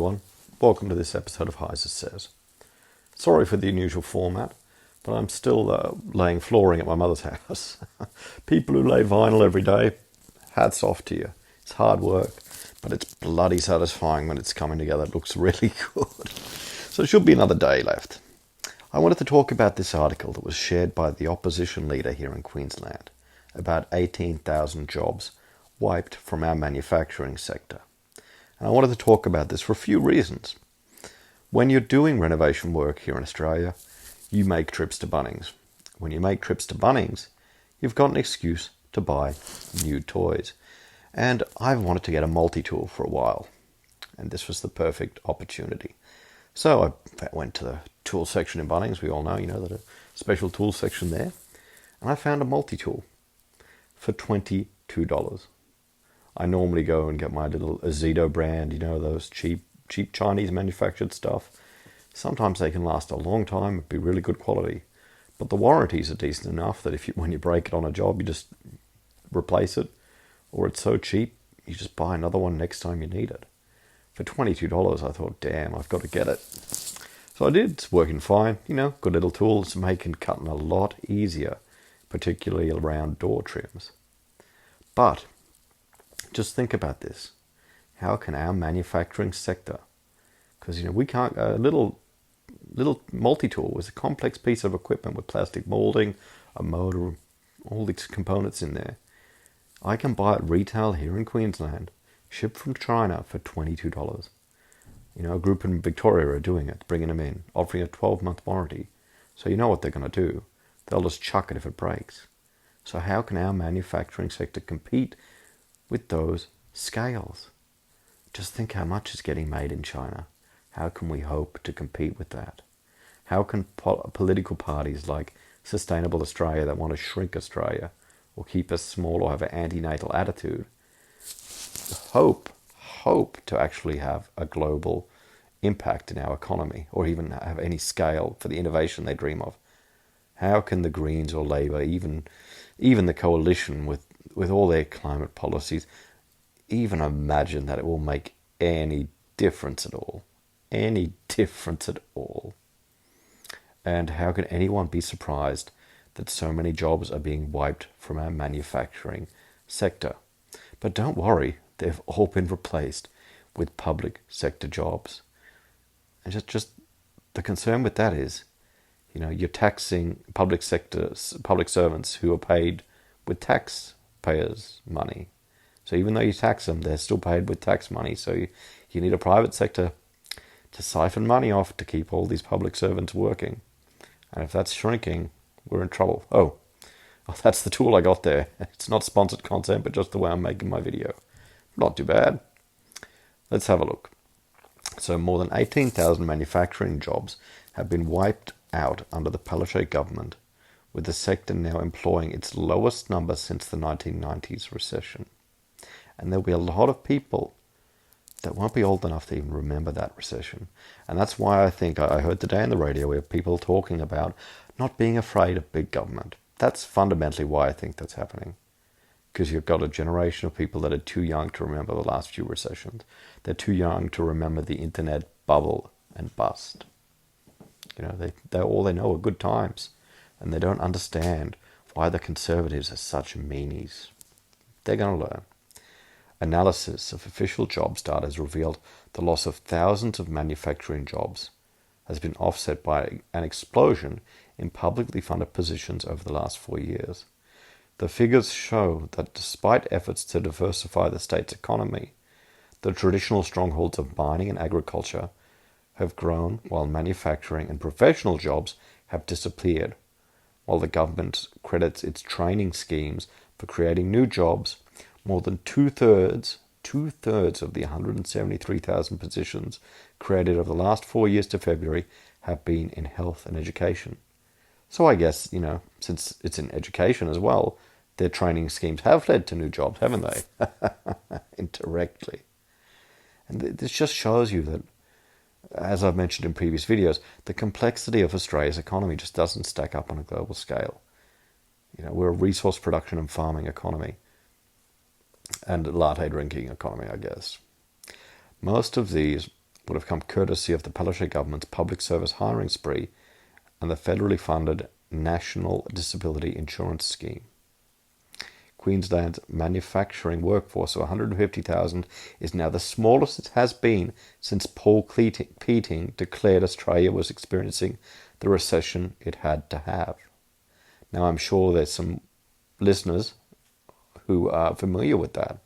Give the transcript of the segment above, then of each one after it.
everyone. Welcome to this episode of Heiser Says. Sorry for the unusual format, but I'm still laying flooring at my mother's house. People who lay vinyl every day, hats off to you. It's hard work, but it's bloody satisfying when it's coming together. It looks really good. So it should be another day left. I wanted to talk about this article that was shared by the opposition leader here in Queensland about 18,000 jobs wiped from our manufacturing sector. And I wanted to talk about this for a few reasons. When you're doing renovation work here in Australia, you make trips to Bunnings. When you make trips to Bunnings, you've got an excuse to buy new toys. And I've wanted to get a multi-tool for a while, and this was the perfect opportunity. So I went to the tool section in Bunnings. We all know, that a special tool section there. And I found a multi-tool for $22. I normally go and get my little Azido brand, those cheap Chinese manufactured stuff. Sometimes they can last a long time, be really good quality. But the warranties are decent enough that when you break it on a job, you just replace it. Or it's so cheap, you just buy another one next time you need it. For $22, I thought, damn, I've got to get it. So I did. It's working fine. Good little tool. It's making cutting a lot easier, particularly around door trims. But just think about this. How can our manufacturing sector, because we can't, a little multi-tool was a complex piece of equipment with plastic molding, a motor, all these components in there. I can buy it retail here in Queensland, shipped from China for $22. A group in Victoria are doing it, bringing them in, offering a 12-month warranty. So you know what they're going to do. They'll just chuck it if it breaks. So how can our manufacturing sector compete with those scales? Just think how much is getting made in China. How can we hope to compete with that? How can political parties like Sustainable Australia that want to shrink Australia or keep us small or have an anti-natal attitude hope to actually have a global impact in our economy or even have any scale for the innovation they dream of? How can the Greens or Labour, even the coalition with all their climate policies, even imagine that it will make any difference at all? Any difference at all? And how can anyone be surprised that so many jobs are being wiped from our manufacturing sector? But don't worry, they've all been replaced with public sector jobs. And just the concern with that is, you're taxing public servants who are paid with taxpayers' money. So even though you tax them, they're still paid with tax money. So you need a private sector to siphon money off to keep all these public servants working. And if that's shrinking, we're in trouble. Oh, that's the tool I got there. It's not sponsored content, but just the way I'm making my video. Not too bad. Let's have a look. So more than 18,000 manufacturing jobs have been wiped out under the Palaszczuk government, with the sector now employing its lowest number since the 1990s recession. And there'll be a lot of people that won't be old enough to even remember that recession. And that's why I think I heard today on the radio where people talking about not being afraid of big government. That's fundamentally why I think that's happening. Because you've got a generation of people that are too young to remember the last few recessions. They're too young to remember the internet bubble and bust. They all they know are good times. And they don't understand why the Conservatives are such meanies. They're going to learn. Analysis of official jobs data has revealed the loss of thousands of manufacturing jobs has been offset by an explosion in publicly funded positions over the last 4 years. The figures show that despite efforts to diversify the state's economy, the traditional strongholds of mining and agriculture have grown while manufacturing and professional jobs have disappeared. While the government credits its training schemes for creating new jobs, more than two-thirds of the 173,000 positions created over the last 4 years to February have been in health and education. So I guess, since it's in education as well, their training schemes have led to new jobs, haven't they? Indirectly. And this just shows you that, as I've mentioned in previous videos, the complexity of Australia's economy just doesn't stack up on a global scale. We're a resource production and farming economy. And latte drinking economy, I guess. Most of these would have come courtesy of the Palaszczuk government's public service hiring spree and the federally funded National Disability Insurance Scheme. Queensland's manufacturing workforce of 150,000 is now the smallest it has been since Paul Keating declared Australia was experiencing the recession it had to have. Now, I'm sure there's some listeners who are familiar with that.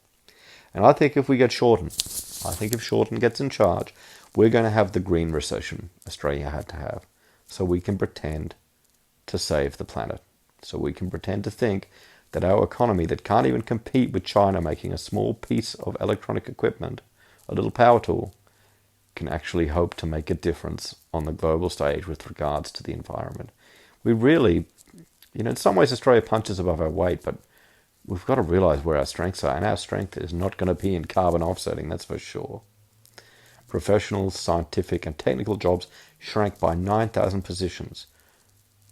And I think if we get Shorten, I think if Shorten gets in charge, we're going to have the green recession Australia had to have. So we can pretend to save the planet. So we can pretend to think that our economy that can't even compete with China making a small piece of electronic equipment, a little power tool, can actually hope to make a difference on the global stage with regards to the environment. We really, in some ways Australia punches above our weight, but we've got to realize where our strengths are, and our strength is not going to be in carbon offsetting, that's for sure. Professional, scientific and technical jobs shrank by 9,000 positions.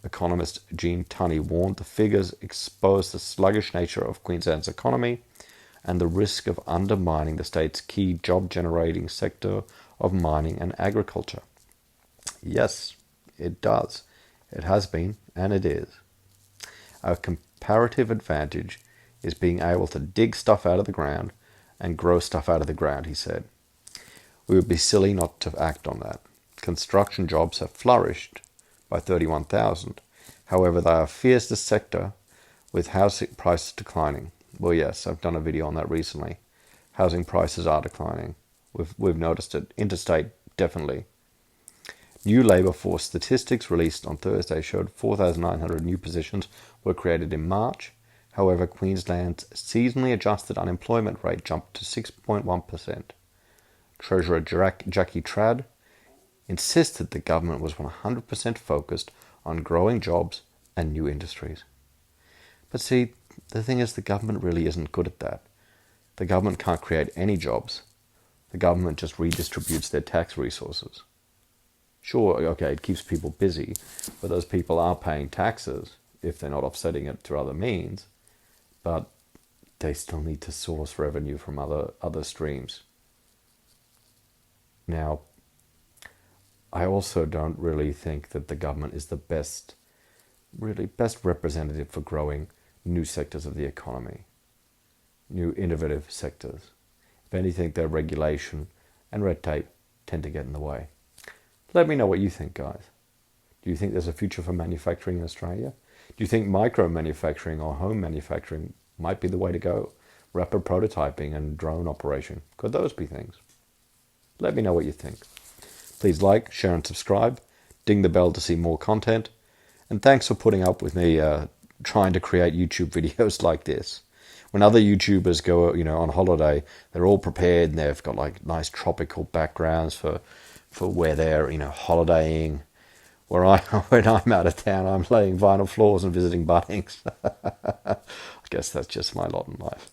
Economist Jean Tunney warned the figures expose the sluggish nature of Queensland's economy and the risk of undermining the state's key job-generating sector of mining and agriculture. Yes, it does. It has been, and it is. Our comparative advantage is being able to dig stuff out of the ground and grow stuff out of the ground, he said. We would be silly not to act on that. Construction jobs have flourished by 31,000. However, they are a fierce sector with housing prices declining. Well, yes, I've done a video on that recently. Housing prices are declining. We've noticed it. Interstate, definitely. New labour force statistics released on Thursday showed 4,900 new positions were created in March. However, Queensland's seasonally adjusted unemployment rate jumped to 6.1%. Treasurer Jackie Trad insisted the government was 100% focused on growing jobs and new industries. But see, the thing is, the government really isn't good at that. The government can't create any jobs. The government just redistributes their tax resources. Sure, okay, it keeps people busy, but those people are paying taxes if they're not offsetting it through other means, but they still need to source revenue from other streams. Now, I also don't really think that the government is the best representative for growing new sectors of the economy, new innovative sectors. If anything, their regulation and red tape tend to get in the way. Let me know what you think, guys. Do you think there's a future for manufacturing in Australia? Do you think micro manufacturing or home manufacturing might be the way to go? Rapid prototyping and drone operation, could those be things? Let me know what you think. Please like, share and subscribe. Ding the bell to see more content. And thanks for putting up with me trying to create YouTube videos like this. When other YouTubers go, on holiday, they're all prepared and they've got like nice tropical backgrounds for where they're, holidaying. When I'm out of town, I'm laying vinyl floors and visiting Bunnings. I guess that's just my lot in life.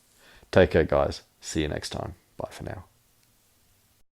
Take care, guys. See you next time. Bye for now.